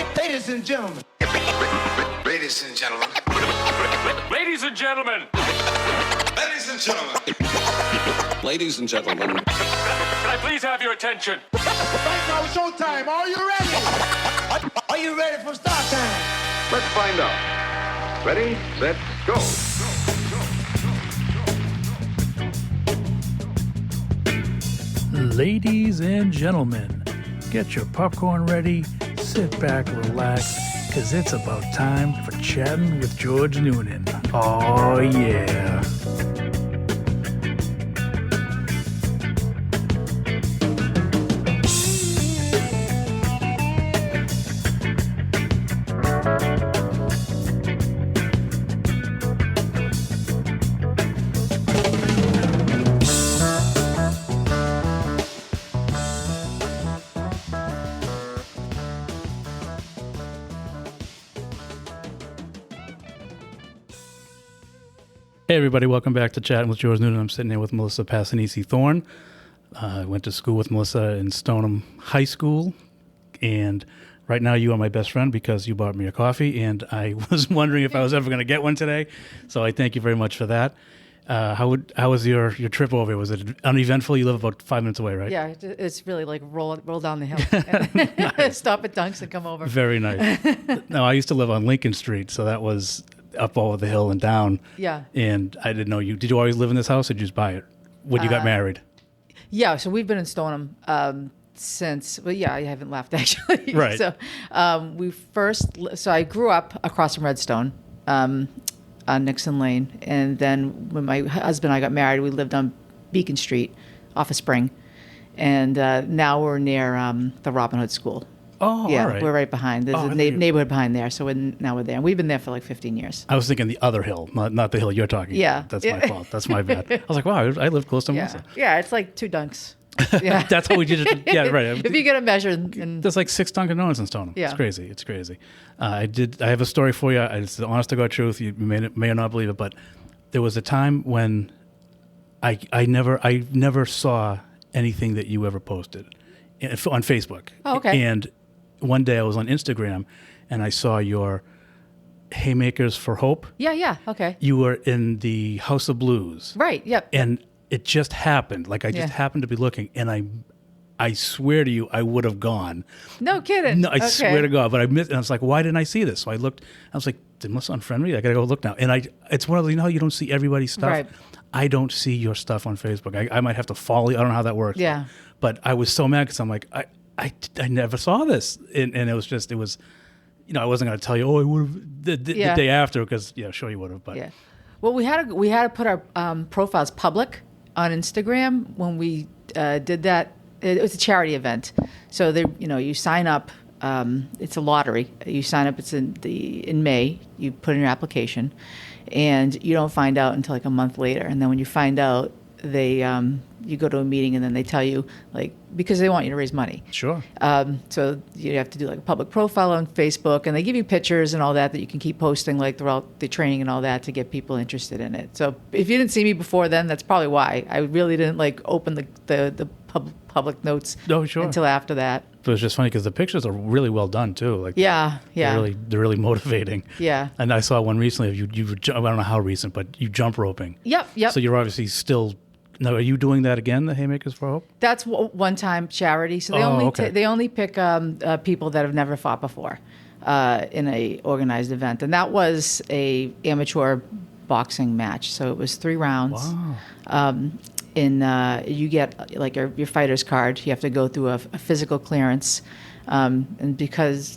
Ladies and gentlemen. Ladies and gentlemen. Ladies and gentlemen. Ladies and gentlemen. Ladies and gentlemen. Can I please have your attention? Right now, showtime. Are you ready? Are you ready for start time? Let's find out. Ready, set, go. Ladies and gentlemen, get your popcorn ready, sit back, relax, because it's about time for Chatting with George Noonan. Oh, yeah. Hey everybody, welcome back to Chatting with George Noonan. I'm sitting here with Melisa Assanisi Thorne. I went to school with Melisa in Stoneham High School, and right now you are my best friend because you bought me a coffee, and I was wondering if I was ever going to get one today, so I thank you very much for that. How was your trip over? Was it uneventful? You live about 5 minutes away, right? Yeah, it's really like roll down the hill, stop at Dunks and come over. Very nice. No, I used to live on Lincoln Street, so that was up over the hill and down. Yeah. And I didn't know you. Did you always live in this house or did you just buy it when you got married? Yeah, so we've been in Stoneham since, well, yeah, I haven't left actually. Right. So I grew up across from Redstone on Nixon Lane. And then when my husband and I got married, we lived on Beacon Street off of Spring. And now we're near the Robin Hood School. Oh, yeah, all right. We're right behind. There's a neighborhood behind there, so now we're there. And we've been there for like 15 years. I was thinking the other hill, not the hill you're talking about. That's my fault. That's my bad. I was like, wow, I live close to Melissa. Yeah, it's like 2 Dunks. Yeah. That's how we did it. Yeah, right. If you get a measure. And there's like 6 Dunkin' Donuts in Stoneham. Yeah. It's crazy. I have a story for you. It's the honest to God truth. You may or not believe it, but there was a time when I never saw anything that you ever posted on Facebook. Oh, okay. And one day I was on Instagram and I saw your Haymakers for Hope. Yeah, okay. You were in the House of Blues. Right, yep. And it just happened. Like I just happened to be looking and I swear to you, I would have gone. No kidding. No, I swear to God. But I missed, and I was like, why didn't I see this? So I looked, I was like, did Melissa unfriend me? I got to go look now. And it's one of those, you know how you don't see everybody's stuff? Right. I don't see your stuff on Facebook. I might have to follow you. I don't know how that works. Yeah. But I was so mad because I'm like, I never saw this. And it was, you know, I wasn't going to tell you, I would have the day after because, yeah, sure you would have. But yeah. Well, we had to put our profiles public on Instagram when we did that. It was a charity event. So you sign up. It's a lottery. You sign up. It's in May. You put in your application, and you don't find out until like a month later. And then when you find out, you go to a meeting and then they tell you because they want you to raise money. Sure. So you have to do like a public profile on Facebook, and they give you pictures and all that you can keep posting like throughout the training and all that to get people interested in it. So if you didn't see me before then, that's probably why. I really didn't open the public notes until after that. But it's just funny because the pictures are really well done too. Yeah. They're really motivating. Yeah. And I saw one recently of you. I don't know how recent, but you jump roping. Yep. So you're obviously still. Now, are you doing that again, the Haymakers for Hope? That's one-time charity. So they only pick people that have never fought before in a organized event, and that was a amateur boxing match. So it was 3 rounds. Wow. You get like your fighter's card. You have to go through a physical clearance. And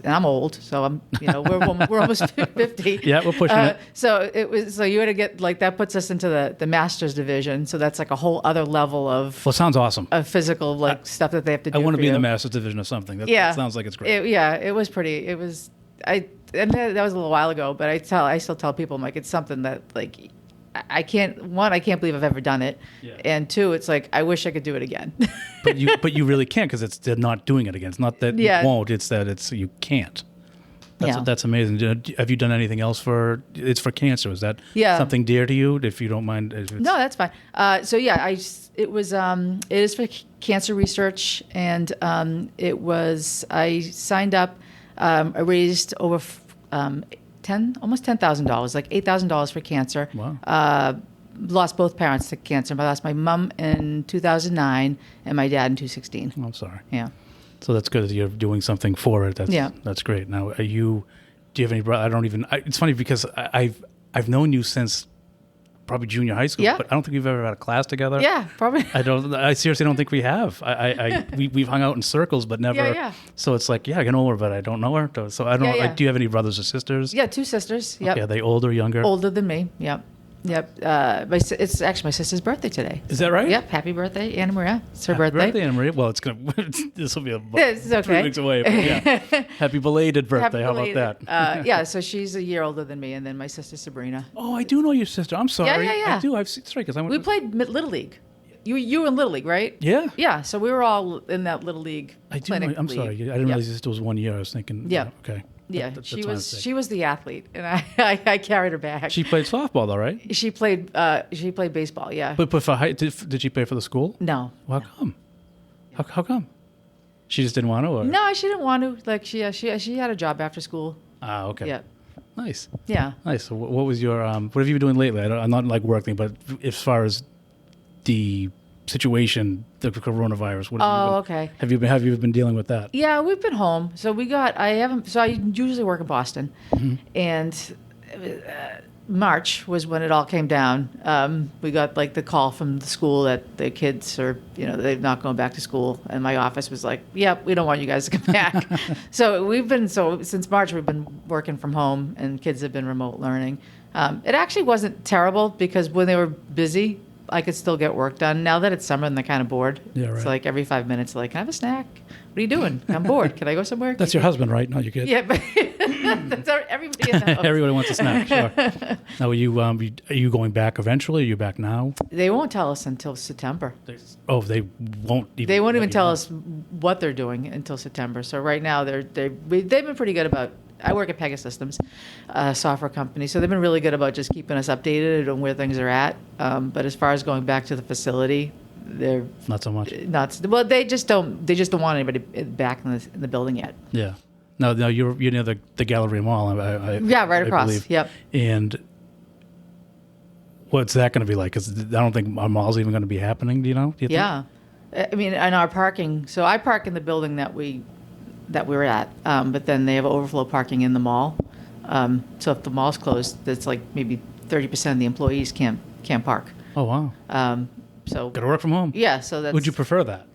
I'm old, so we're almost 50. Yeah, we're pushing it. So you had to get that puts us into the masters division. So that's like a whole other level of. Well, it sounds awesome. Of physical stuff that they have to do. I want to be you. in the masters division of something. That sounds like it's great. It was pretty. It was and that was a little while ago, but I still tell people, I'm like, it's something that I can't believe I've ever done it, and 2, it's like I wish I could do it again. but you really can't because they're not doing it again. It's not that you won't; it's that you can't. That's amazing. Have you done anything else it's for cancer? Is that something dear to you? If you don't mind. No, that's fine. It is for cancer research, and I signed up I raised over almost $10,000, like $8,000 for cancer. Wow. Lost both parents to cancer. I lost my mom in 2009 and my dad in 2016. I'm sorry. Yeah. So that's good that you're doing something for it. That's great. Now, do you have any brother? It's funny because I've known you since probably junior high school, Yeah. but I don't think we've ever had a class together. Yeah, probably. I seriously don't think we have. We've hung out in circles, but never. Yeah. So it's like, I know her, but I don't know her. So I don't. Yeah. Do you have any brothers or sisters? Yeah, 2 sisters. Yep. Okay, are they older, younger? Older than me. Yep. It's actually my sister's birthday today. Is that right? Yep. Happy birthday, Anna Maria. It's her Happy birthday. Anna Maria. Well, this will be It's okay. 3 weeks away. But yeah. Happy belated birthday. Happy belated. How about that? So she's a year older than me, and then my sister Sabrina. Oh, I do know your sister. I'm sorry. Yeah. I do. I've seen. That's right. Because I went. We played Little League. You were in Little League, right? Yeah. Yeah. So we were all in that Little League. I do. clinic I'm league. sorry. I didn't realize this was 1 year. I was thinking. Yeah. Okay. Yeah, That's she my was mistake. the athlete, and I carried her back. She played softball though, right? She played baseball. Yeah. But for did she play for the school? No. Well, how come? How come? She just didn't want to. Or? No, she didn't want to. Like she had a job after school. Ah, okay. Yeah. Nice. Yeah. Nice. So what was your what have you been doing lately? I'm not like working, but as far as the situation, the coronavirus. What Okay. Have you been dealing with that? Yeah, we've been home. So I usually work in Boston, and March was when it all came down. We got like the call from the school that the kids are, they're not going back to school, and my office was like, "Yep, we don't want you guys to come back." So since March we've been working from home, and kids have been remote learning. It actually wasn't terrible because when they were busy, I could still get work done. Now that it's summer and they're kind of bored, Yeah, right. it's like every 5 minutes, like, "Can I have a snack? What are you doing? I'm bored. Can I go somewhere?" That's your husband, right? Not your kid. Yeah, but that's everybody in the house. Everybody wants a snack. Sure. Now, are you going back eventually? Are you back now? They won't tell us until September. They won't. They won't even tell know. us what they're doing until September. So right now they've been pretty good about. I work at Pegasystems, a software company, so they've been really good about just keeping us updated on where things are at. But as far as going back to the facility, they're Not so much. not. Well, they just don't want anybody back in the building yet. Yeah. No, you're near the Galleria Mall. Yeah, right I across. believe. Yep. And what's that going to be like? Because I don't think our mall's even going to be happening. Do you know? Do you think? Yeah, I mean, in our parking. So I park in the building that we're at, but then they have overflow parking in the mall. So if the mall's closed, it's like maybe 30% of the employees can't park. Oh wow. So Got to work from home. yeah, so that's. Would you prefer that?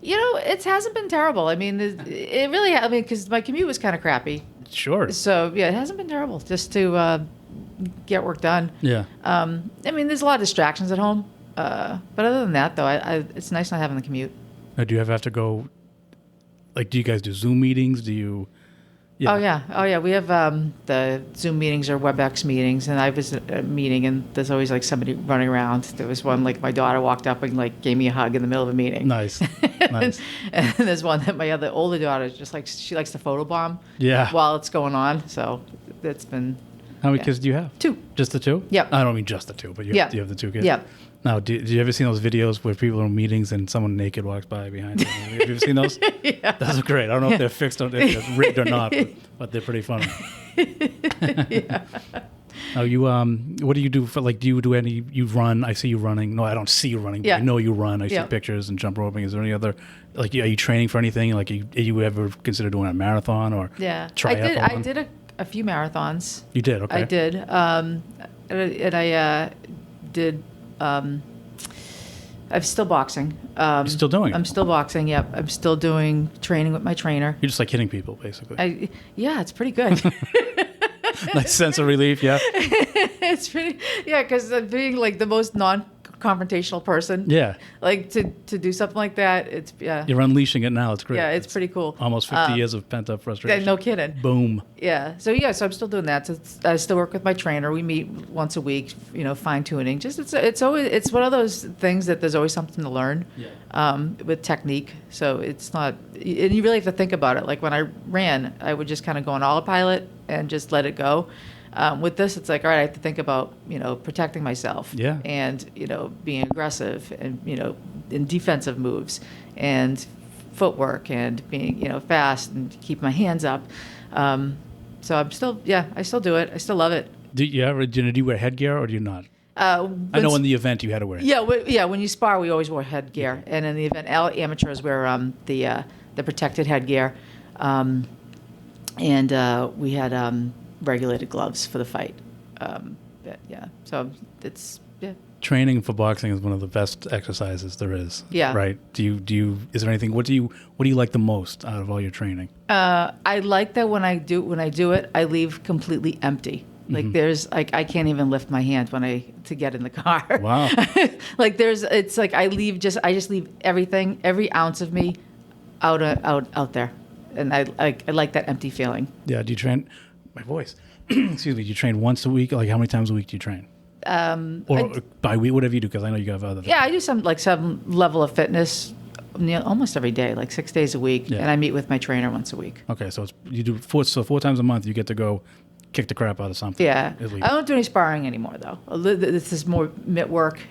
It hasn't been terrible. I mean, it really. I mean, because my commute was kind of crappy. Sure. So yeah, it hasn't been terrible just to get work done. Yeah. I mean, there's a lot of distractions at home, but other than that, though, it's nice not having the commute. Now, do you ever have to go? Like, do you guys do Zoom meetings? Do you? Yeah. Oh yeah. We have the Zoom meetings or WebEx meetings, and I was at a meeting, and there's always like somebody running around. There was one like my daughter walked up and like gave me a hug in the middle of a meeting. Nice. Nice. And there's one that my older daughter is just like she likes to photobomb. Yeah. While it's going on, so that's been. How many Yeah. kids do you have? 2. Just the 2? Yep. I don't mean just the 2, but you Yep. have the 2 kids. Yep. Now, do you ever see those videos where people are in meetings and someone naked walks by behind them? Have you ever seen those? Yeah. Those are great. I don't know if they're fixed, if they're rigged or not, but they're pretty funny. Yeah. Now, what do you do for, like, you run? I see you running. No, I don't see you running, but Yeah. I know you run. I see Yeah. pictures and jump roping. Is there any other, like, are you training for anything? Like, are you ever consider doing a marathon or Yeah. triathlon? I did a few marathons. You did? Okay. I did. And I did. I'm still boxing. You're still doing it? I'm still boxing. Yep. I'm still doing training with my trainer. You're just like hitting people, basically. Yeah, it's pretty good. Nice sense of relief, yeah. It's pretty. Yeah, because being like the most non-confrontational person. Yeah. Like to do something like that, it's yeah. You're unleashing it now. It's great. Yeah, it's pretty cool. Almost 50 years of pent-up frustration. No kidding. Boom. Yeah. So I'm still doing that. So I still work with my trainer. We meet once a week. Fine tuning. Just it's one of those things that there's always something to learn. Yeah. With technique. So it's not. And you really have to think about it. Like when I ran, I would just kind of go on autopilot and just let it go. With this, it's like, all right, I have to think about, protecting myself. Yeah. And, being aggressive and, in defensive moves and footwork and being, fast and keep my hands up. So I still do it. I still love it. Do you wear headgear or do you not? I know in the event you had to wear it. Yeah, when you spar, we always wore headgear, and in the event, all amateurs wear the protected headgear, and we had regulated gloves for the fight. So it's Training for boxing is one of the best exercises there is. Yeah. Right. Is there anything? What do you like the most out of all your training? I like that when I do it, I leave completely empty. Like there's I can't even lift my hand to get in the car. Wow. It's like I just leave everything, every ounce of me out there. And I like that empty feeling. Yeah. Do you train? My voice. Excuse me. Do you train once a week? Like how many times a week do you train? Or by week, whatever you do, because I know you have other. Yeah, I do some level of fitness almost every day, like 6 days a week, and I meet with my trainer once a week. Okay, so you do four times a month. You get to go kick the crap out of something. Yeah, I don't do any sparring anymore though. This is more mitt work,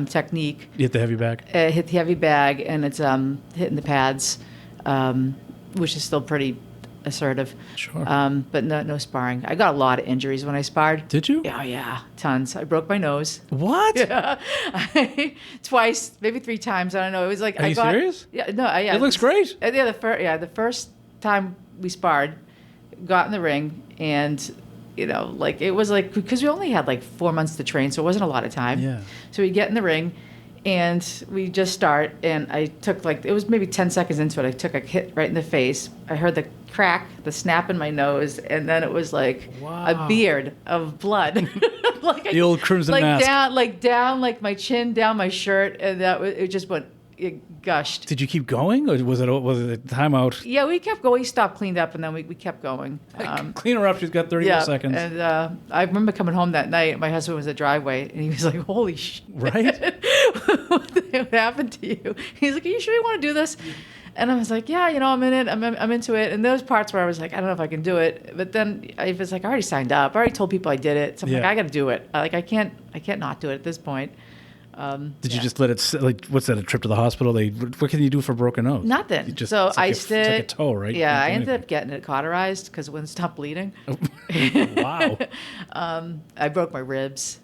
technique. You hit the heavy bag. Hit the heavy bag, and it's hitting the pads, which is still pretty assertive. Sure. But no sparring. I got a lot of injuries when I sparred. Did you? Oh yeah, tons. I broke my nose. What? Yeah. Twice, maybe 3 times. I don't know. It was like Are you serious? Yeah, no, yeah. It looks great. The first time we sparred, got in the ring, and it was like because we only had like 4 months to train, so it wasn't a lot of time. Yeah. So we get in the ring, and we just start, and I took it was maybe 10 seconds into it, I took a hit right in the face. I heard the crack, the snap in my nose, and then it was like a beard of blood. The old crimson mask. Down like my chin, down my shirt, and it just went, it gushed. Did you keep going, or was it a timeout? Yeah, we kept going. We stopped, cleaned up, and then we kept going. Clean her up. She's got 30 more seconds. And I remember coming home that night. My husband was at the driveway, and he was like, "Holy shit! Right? What happened to you?" He's like, "Are you sure you want to do this?" And I was like, "Yeah, I'm in it. I'm into it." And those parts where I was like, "I don't know if I can do it," but then I was like, "I already signed up. I already told people I did it. So I'm like, I got to do it. I can't not do it at this point." Did you just let it what's that, a trip to the hospital? What can you do for a broken nose? Nothing. Just, so it's like iced it. It's like a toe, right? Yeah, I ended up getting it cauterized because it wouldn't stop bleeding. Wow. I broke my ribs.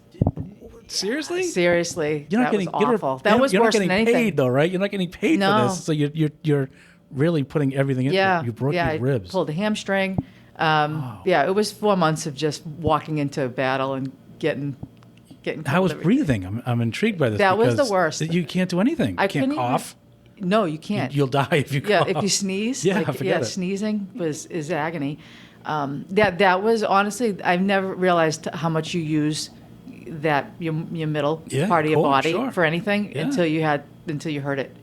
Seriously? Seriously. You're not that getting was awful. That was worse than anything. You're not getting paid though, right? You're not getting paid for this. So you're really putting everything into it. You broke your ribs. I pulled a hamstring. Yeah, it was 4 months of just walking into a battle and getting. How was breathing? I'm intrigued by this. That was the worst. You can't do anything. You can't cough. No, you can't. You'll die if you cough. Yeah, if you sneeze. Forget it. Sneezing is agony. That was honestly, I've never realized how much you use your middle part of your body for anything until you heard it.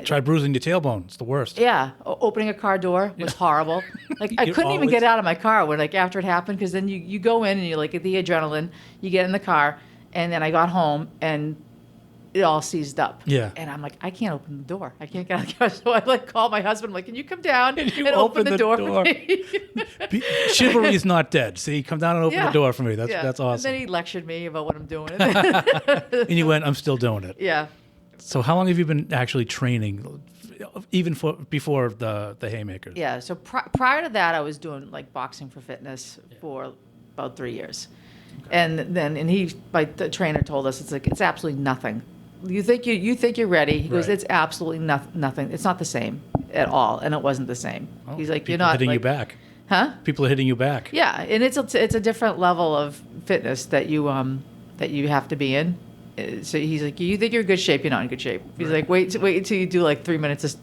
Try bruising your tailbone. It's the worst. Yeah, opening a car door was horrible. Like I couldn't even get out of my car when after it happened, because then you go in and you get the adrenaline. You get in the car, and then I got home and it all seized up. Yeah. And I'm like, I can't open the door. I can't get out of the car. So I called my husband. I'm like, can you come down and open the door for me? Chivalry is not dead. See, come down and open the door for me. That's awesome. And then he lectured me about what I'm doing. And you went, I'm still doing it. Yeah. So how long have you been actually training, even before the haymakers? Yeah. So prior to that, I was doing boxing for fitness for about 3 years, and then the trainer told us it's absolutely nothing. You think you're ready? He goes, it's absolutely nothing. It's not the same at all, and it wasn't the same. Oh, He's like, you're people not hitting you back. Huh? People are hitting you back. Yeah, and it's a different level of fitness that you have to be in. So he's like, you think you're in good shape? You're not in good shape. He's like, wait until you do 3 minutes of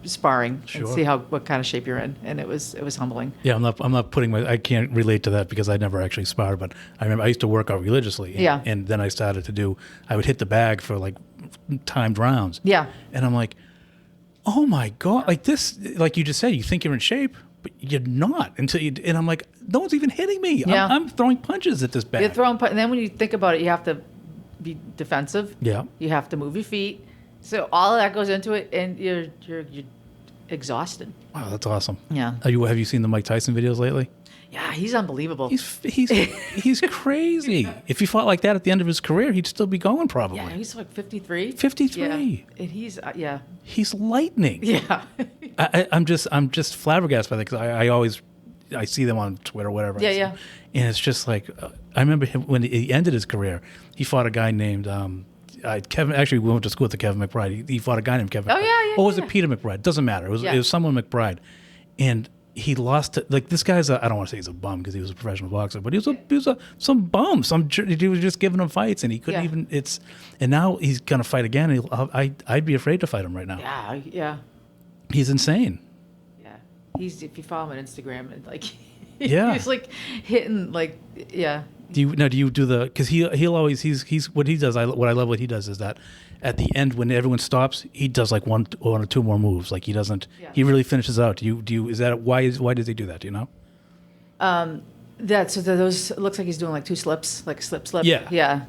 sparring and see what kind of shape you're in. And it was humbling. Yeah, I'm not putting I can't relate to that because I never actually sparred, but I remember I used to work out religiously. And then I started I would hit the bag for timed rounds. Yeah. And I'm like, oh my God, this, like you just said, you think you're in shape, but you're not and I'm like, no one's even hitting me. Yeah. I'm throwing punches at this bag. You're throwing and then when you think about it, you have to be defensive. Yeah. You have to move your feet. So all of that goes into it, and you're exhausted. Wow, that's awesome. Yeah. Have you seen the Mike Tyson videos lately? Yeah, he's unbelievable. He's crazy. If he fought like that at the end of his career, he'd still be going probably. Yeah, he's like 53. 53. Yeah. And he's yeah. He's lightning. Yeah. I'm just flabbergasted by that because I see them on Twitter or whatever. Yeah. And it's just like I remember him when he ended his career. He fought a guy named Kevin. Actually, we went to school with Kevin McBride. He fought a guy named Kevin. Oh, yeah. Or was it Peter McBride? Doesn't matter. It was someone McBride, and he lost to, like, this guy's I don't want to say he's a bum because he was a professional boxer, but he was some bum. He was just giving him fights and he couldn't even. And now he's gonna fight again. I'd be afraid to fight him right now. Yeah. He's insane. Yeah. He's, if you follow him on Instagram, and like Yeah. he's like hitting like yeah. Do you do the, because he'll always he's what he does. What I love what he does is that at the end when everyone stops, he does like one or two more moves. Like he doesn't. Yeah. He really finishes out. Do you is that why does he do that? Do you know? Those it looks like he's doing like two slips, like slip. Yeah. Yeah.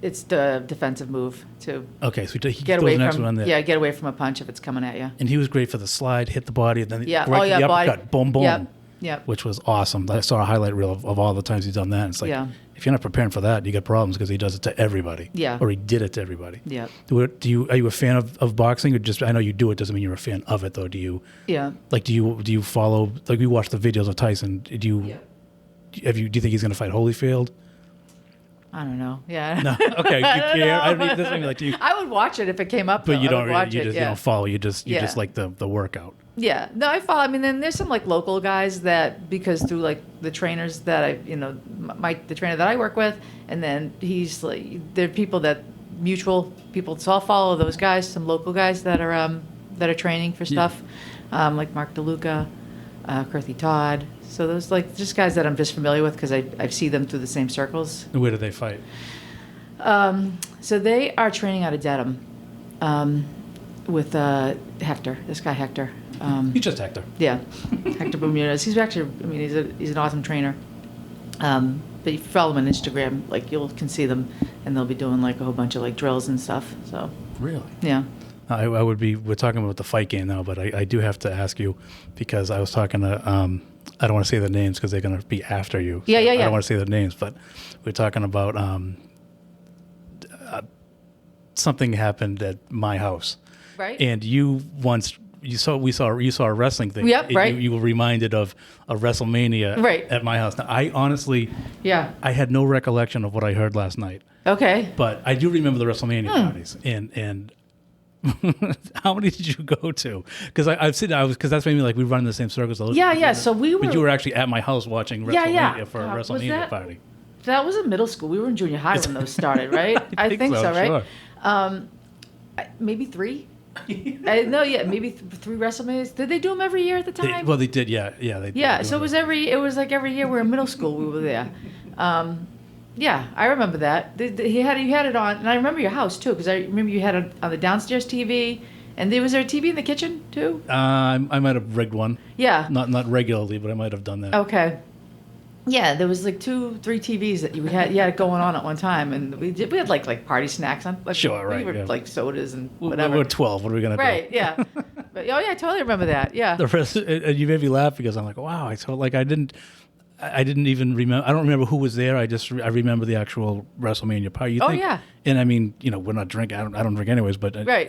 It's the defensive move to Okay, so he get throws away the next from one on there. get away from a punch if it's coming at you. And he was great for the slide, hit the body, and then Yeah. right to the body. uppercut, boom, boom. Yep. Which was awesome. I saw a highlight reel of all the times he's done that. It's like, if you're not preparing for that, you got problems because he does it to everybody. Yeah. Or he did it to everybody. Yeah. Are you a fan of boxing, or just, I know you do it, doesn't mean you're a fan of it though. Do you? Yeah. Like, do you follow, like we watched the videos of Tyson. Do you think he's going to fight Holyfield? I don't know. Yeah. No. Okay. You care? I don't need this. Like, do you? I would watch it if it came up. But though. you I don't would watch really. You it, just you don't follow. You just like the workout. Yeah, no, I follow. I mean, then there's some like local guys that, because through like the trainers that the trainer that I work with, and then he's like, there are people that mutual people. So I'll follow those guys, some local guys that are training for stuff, like Mark DeLuca, Kirthy Todd. So those like just guys that I'm just familiar with because I see them through the same circles. And where do they fight? So they are training out of Dedham, with Hector. This guy Hector. He's just Hector. Yeah, Hector Bermudez. He's actually, I mean, he's an awesome trainer. But if you follow him on Instagram, like you can see them, and they'll be doing like a whole bunch of like drills and stuff. So Really? yeah. We're talking about the fight game now, but I do have to ask you because I was talking to, I don't want to say the names because they're going to be after you. Yeah. I don't want to say the names, but we're talking about something happened at my house. Right. And we saw a wrestling thing. Yep, right. You were reminded of a WrestleMania Right. at my house. Now, I honestly, I had no recollection of what I heard last night, Okay. but I do remember the WrestleMania parties. And how many did you go to? Because because that's maybe like we run in the same circles. Yeah. So we were. But you were actually at my house watching WrestleMania for a Was WrestleMania that- party. That was in middle school. We were in junior high when those started, right? I think so, right? Sure. Maybe three. Maybe three WrestleManias. Did they do them every year at the time? They did. Yeah. They Yeah, did. so it was like every year we were in middle school we were there. Yeah, I remember that. You had it on, and I remember your house too, because I remember you had it on the downstairs TV, and was there a TV in the kitchen too? I might have rigged one. Yeah. Not regularly, but I might have done that. Okay. Yeah, there was like 2-3 TVs that you had it going on at one time, and we had like party snacks on. Like, Sure, right, We were yeah. like sodas and We're whatever. 12. What are we gonna do? Right. Yeah. But I totally remember that. Yeah. The rest, and you made me laugh because I'm like, wow. I didn't even remember. I don't remember who was there. I remember the actual WrestleMania party. Yeah. And I mean, we're not drinking. I don't drink anyways. But Right,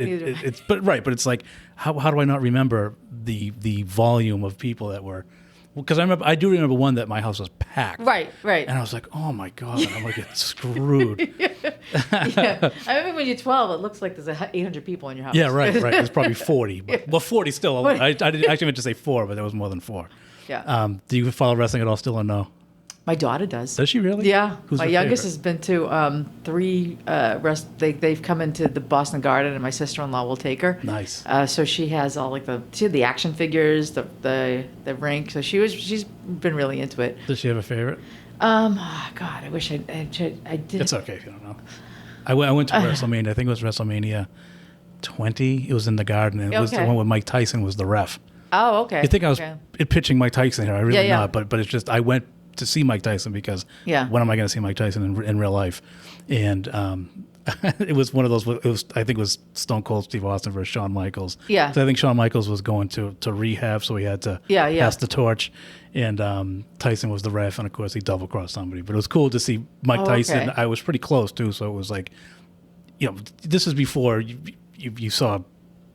But it's like, how do I not remember the volume of people that were? Because I do remember one that my house was packed. Right. And I was like, oh my god, I'm gonna get screwed. Yeah. I remember when you're 12, it looks like there's 800 people in your house. Yeah, right. It's probably 40. But, 40 still. I didn't actually meant to say 4, but there was more than 4. Yeah. Do you follow wrestling at all still or no? My daughter does. Does she really? Yeah. Who's my her youngest favorite? has been to 3 they've come into the Boston Garden, and my sister-in-law will take her. Nice. So she has all like she had the action figures, the rink. So she's been really into it. Does she have a favorite? Oh God, I wish I did. It's okay if you don't know. I went to WrestleMania. I think it was WrestleMania 20. It was in the Garden, and it was the Okay. one where Mike Tyson was the ref. Oh, okay. You think I was Okay. pitching Mike Tyson here? I really Yeah. not. But it's just I went to see Mike Tyson because Yeah. when am I going to see Mike Tyson in real life? And it was one of those. I think it was Stone Cold Steve Austin versus Shawn Michaels. Yeah. So I think Shawn Michaels was going to rehab, so he had to pass the torch. And Tyson was the ref, and of course he double crossed somebody. But it was cool to see Mike Tyson. Okay. I was pretty close too, so it was like, this is before you saw,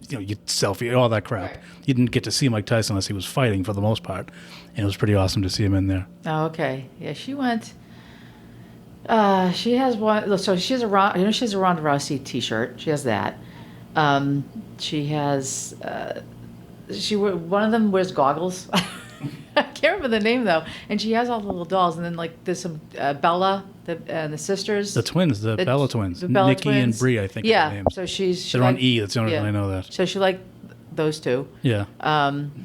you selfie, all that crap. Right. You didn't get to see Mike Tyson unless he was fighting for the most part, and it was pretty awesome to see him in there. Oh, okay. Yeah, she went. She has one. So she has she has a Ronda Rousey T-shirt. She has that. She has. One of them wears goggles. I can't remember the name though. And she has all the little dolls. And then there's some Bella and the sisters. The twins, the Bella twins, the Bella Nikki twins. and Brie, I think. Yeah. Are their names. So she They're on liked- E. That's the only reason I know that. So she liked those two. Yeah.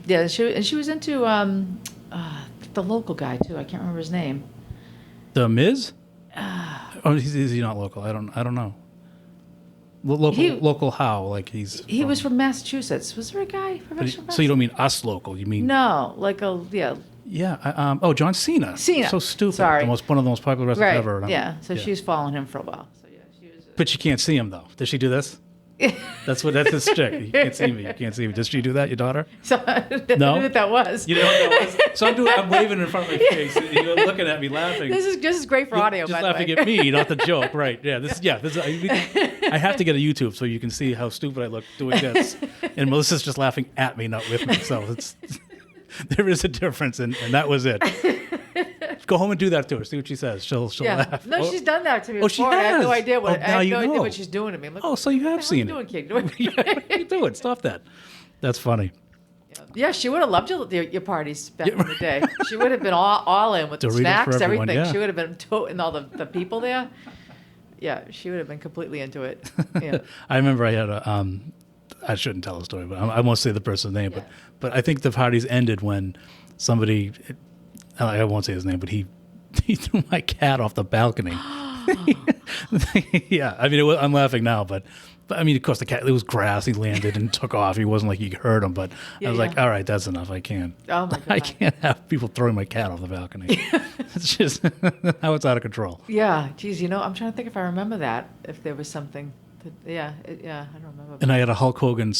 Yeah. She was into the local guy too. I can't remember his name. The Miz? Oh, is he not local? I don't know. Local how? Like He was from Massachusetts. Was there a guy from Massachusetts? So you don't mean us local? You mean No, Yeah. John Cena. Cena. So stupid. Sorry. One of the most popular wrestlers right. ever. Yeah. So she was following him for a while. So yeah, she was. But you can't see him though. Does she do this? That's his stick. You can't see me. You can't see me. Does she do that? Your daughter? So I didn't know what that was. You know what that was? So I'm waving in front of my face. And you're looking at me laughing. This is great for audio. Just by the laughing way. at me, not the joke. Right? Yeah. I have to get a YouTube so you can see how stupid I look doing this. And Melissa's just laughing at me, not with me. So there is a difference, and that was it. Go home and do that to her. See what she says. She'll laugh. No, she's done that to me Oh, before. she I have no has? idea Oh, now you know. what she's doing to me. I'm like, Oh, so you have seen what it. are you doing, kid? Yeah, what are you doing? Stop that. That's funny. Yeah, she would have loved your parties back in the day. She would have been all in with the Doritos snacks, for everyone, everything. yeah. She would have been toting all the people there. Yeah, she would have been completely into it. Yeah. I remember I had I shouldn't tell a story, but I won't say the person's name. But I think the parties ended when somebody, I won't say his name, but he threw my cat off the balcony. Yeah, I mean, I'm laughing now, but I mean, of course, the cat, it was grass. He landed and took off. He wasn't like you hurt him, but I was like, all right, that's enough. I can't. Oh my God. I can't have people throwing my cat off the balcony. It's just how it's out of control. Yeah, geez, I'm trying to think if I remember that. If there was something. I don't remember. And I had a Hulk Hogan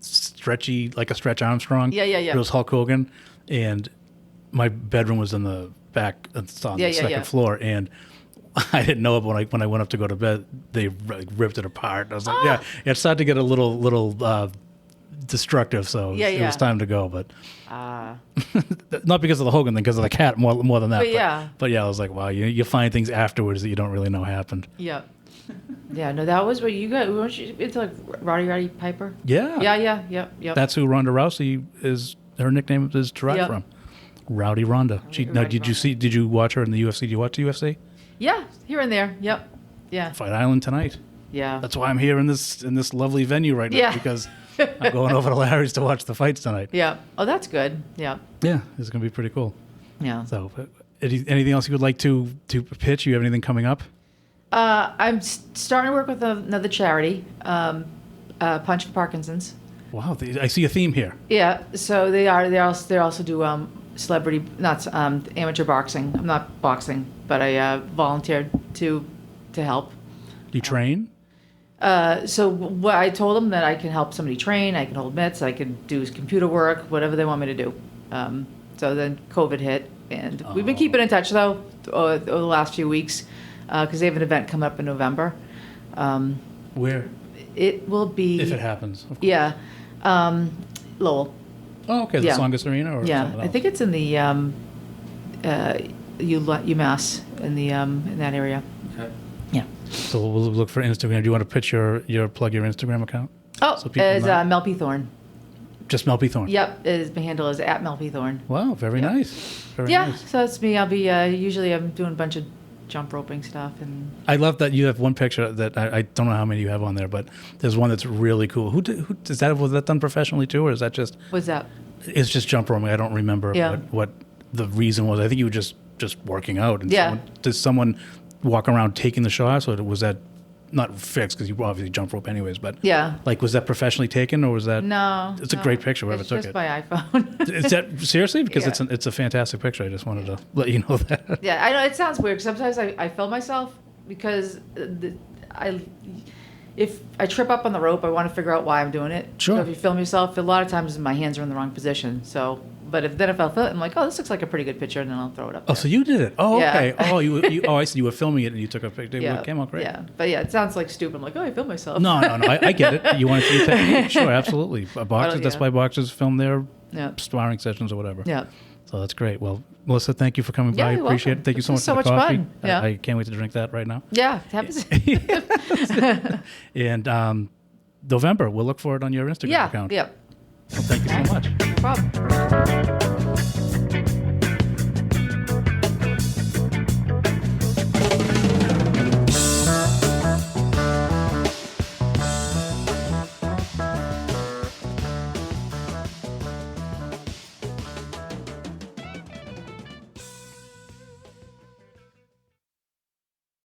stretchy, like a Stretch Armstrong. Yeah. It was Hulk Hogan, and my bedroom was in the back, it's on the second floor, and I didn't know it, but when I went up to go to bed, they ripped it apart. And I was like, yeah, it started to get a little destructive, so it was time to go. But not because of the Hogan thing, because of the cat more than that. But yeah, I was like, wow, you find things afterwards that you don't really know happened. Yeah. Yeah, no, that was what you got. Weren't you into like Roddy Piper? Yeah. Yeah. That's who Ronda Rousey is. Her nickname is derived from. Rowdy Ronda. Did you watch her in the UFC? Did you watch the UFC? Yeah, here and there. Yep. Yeah. Fight Island tonight. Yeah. That's why I'm here in this lovely venue right now, Yeah. because I'm going over to Larry's to watch the fights tonight. Yeah. Oh, that's good. Yeah. Yeah, it's going to be pretty cool. Yeah. So, anything else you would like to pitch? You have anything coming up? I'm starting to work with another charity, Punch for Parkinson's. Wow, I see a theme here. Yeah. So they also do celebrity, not amateur boxing. I'm not boxing, but I volunteered to help. Do you train? So what I told them that I can help somebody train, I can hold mitts, I can do computer work, whatever they want me to do. So then COVID hit, and we've been keeping in touch though over the last few weeks because they have an event coming up in November. Where? It will be If it happens. Of course. Yeah, Lowell. Oh, okay. The Yeah. Songus Arena, or Yeah, something I else? think it's in the UMass in that area. Okay. Yeah. So we'll look for Instagram. Do you want to pitch plug your Instagram account? Oh, So people is know. Mel P. Thorne. Just Mel P. Thorne. Yep, my handle is at Mel P. Thorne. Wow, very Yep. nice. Very Yeah, nice. so that's me. I'll be usually I'm doing a bunch of jump roping stuff and I love that you have one picture that I don't know how many you have on there, but there's one that's really cool. Who was that done professionally too, or is that just? what's that? It's just jump roping. I don't remember Yeah. what the reason was. I think you were just working out. And Yeah. does someone walk around taking the shots, or was that not fixed because you obviously jump rope anyways? But Yeah. like, was that professionally taken, or was that? No. It's a great picture. Whoever it's took just it. by iPhone. Is that seriously? Because Yeah. it's a fantastic picture. I just wanted to let you know that. Yeah, I know it sounds weird. 'Cause sometimes I film myself because if I trip up on the rope, I want to figure out why I'm doing it. Sure. So if you film yourself, a lot of times my hands are in the wrong position. So, but if I film it, I'm like, oh, this looks like a pretty good picture, and then I'll throw it up. Oh, there. so you did it? Oh, Yeah. okay. Oh, I see. You were filming it and you took a picture. Yeah. It came out great. Yeah, but yeah, it sounds like stupid. I'm like, oh, I filmed myself. No. I get it. You want to see the technique? Sure, absolutely. Boxers. That's yeah. why boxers film their Yeah. sparring sessions or whatever. Yeah. So that's great. Well, Melissa, thank you for coming by. I you're appreciate welcome. it. Thank you so much This was for so the much coffee. fun. Yeah. I can't wait to drink that right now. Yeah, it happens. And November, we'll look for it on your Instagram account. Yeah. Well, thank you so much. No problem.